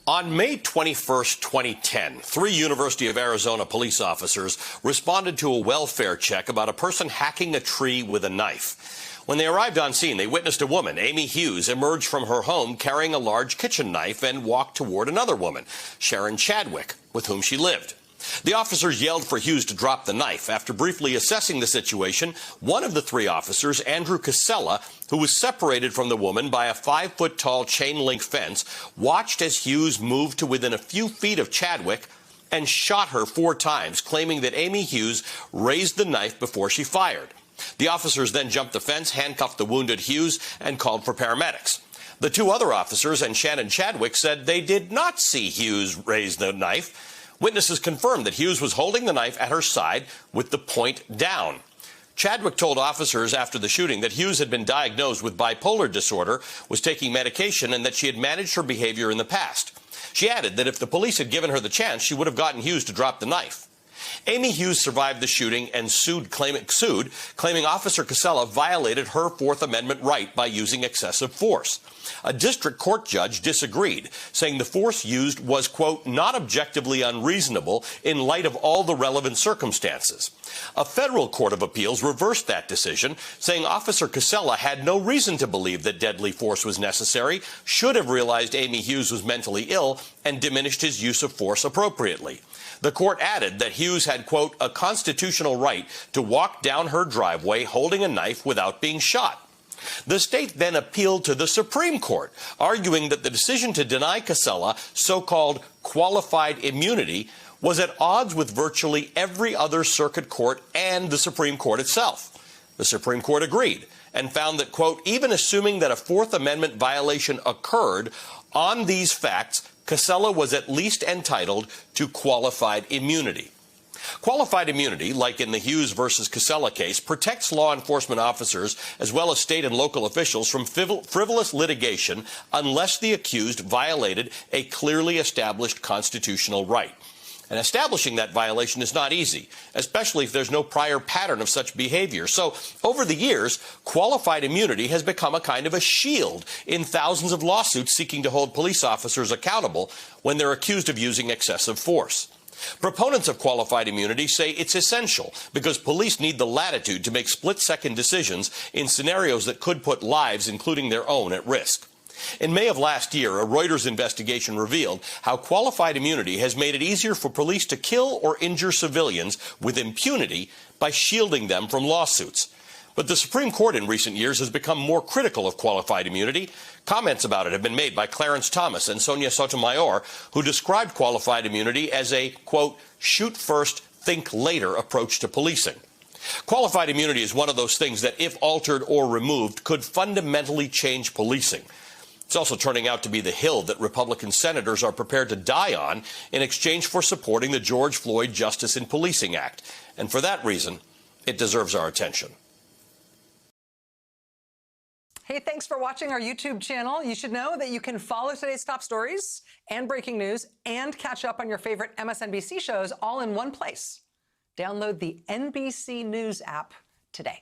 On May 21, 2010, 3 University of Arizona police officers responded to a welfare check about a person hacking a tree with a knife. When they arrived on scene, they witnessed a woman, Amy Hughes, emerge from her home carrying a large kitchen knife and walk toward another woman, Sharon Chadwick, with whom she lived. The officers yelled for Hughes to drop the knife. After briefly assessing the situation, one of the 3 officers, Andrew Casella, who was separated from the woman by a 5-foot-tall chain-link fence, watched as Hughes moved to within a few feet of Chadwick and shot her 4 times, claiming that Amy Hughes raised the knife before she fired. The officers then jumped the fence, handcuffed the wounded Hughes, and called for paramedics. The 2 other officers and Shannon Chadwick said they did not see Hughes raise the knife. Witnesses confirmed that Hughes was holding the knife at her side with the point down. Chadwick told officers after the shooting that Hughes had been diagnosed with bipolar disorder, was taking medication, and that she had managed her behavior in the past. She added that if the police had given her the chance, she would have gotten Hughes to drop the knife. Amy Hughes survived the shooting and sued, claiming Officer Casella violated her Fourth Amendment right by using excessive force. A district court judge disagreed, saying the force used was, quote, not objectively unreasonable in light of all the relevant circumstances. A federal court of appeals reversed that decision, saying Officer Casella had no reason to believe that deadly force was necessary, should have realized Amy Hughes was mentally ill, and diminished his use of force appropriately. The court added that Hughes had, quote, a constitutional right to walk down her driveway holding a knife without being shot. The state then appealed to the Supreme Court, arguing that the decision to deny Casella so-called qualified immunity was at odds with virtually every other circuit court and the Supreme Court itself. The Supreme Court agreed and found that, quote, even assuming that a Fourth Amendment violation occurred on these facts, Casella was at least entitled to qualified immunity. Qualified immunity, like in the Hughes versus Casella case, protects law enforcement officers as well as state and local officials from frivolous litigation unless the accused violated a clearly established constitutional right. And establishing that violation is not easy, especially if there's no prior pattern of such behavior. So, over the years, qualified immunity has become a kind of a shield in thousands of lawsuits seeking to hold police officers accountable when they're accused of using excessive force. Proponents of qualified immunity say it's essential because police need the latitude to make split-second decisions in scenarios that could put lives, including their own, at risk. In May of last year, a Reuters investigation revealed how qualified immunity has made it easier for police to kill or injure civilians with impunity by shielding them from lawsuits. But the Supreme Court in recent years has become more critical of qualified immunity. Comments about it have been made by Clarence Thomas and Sonia Sotomayor, who described qualified immunity as a, quote, shoot first, think later approach to policing. Qualified immunity is one of those things that, if altered or removed, could fundamentally change policing. It's also turning out to be the hill that Republican senators are prepared to die on in exchange for supporting the George Floyd Justice in Policing Act. And for that reason, it deserves our attention. Hey, thanks for watching our YouTube channel. You should know that you can follow today's top stories and breaking news and catch up on your favorite MSNBC shows all in one place. Download the NBC News app today.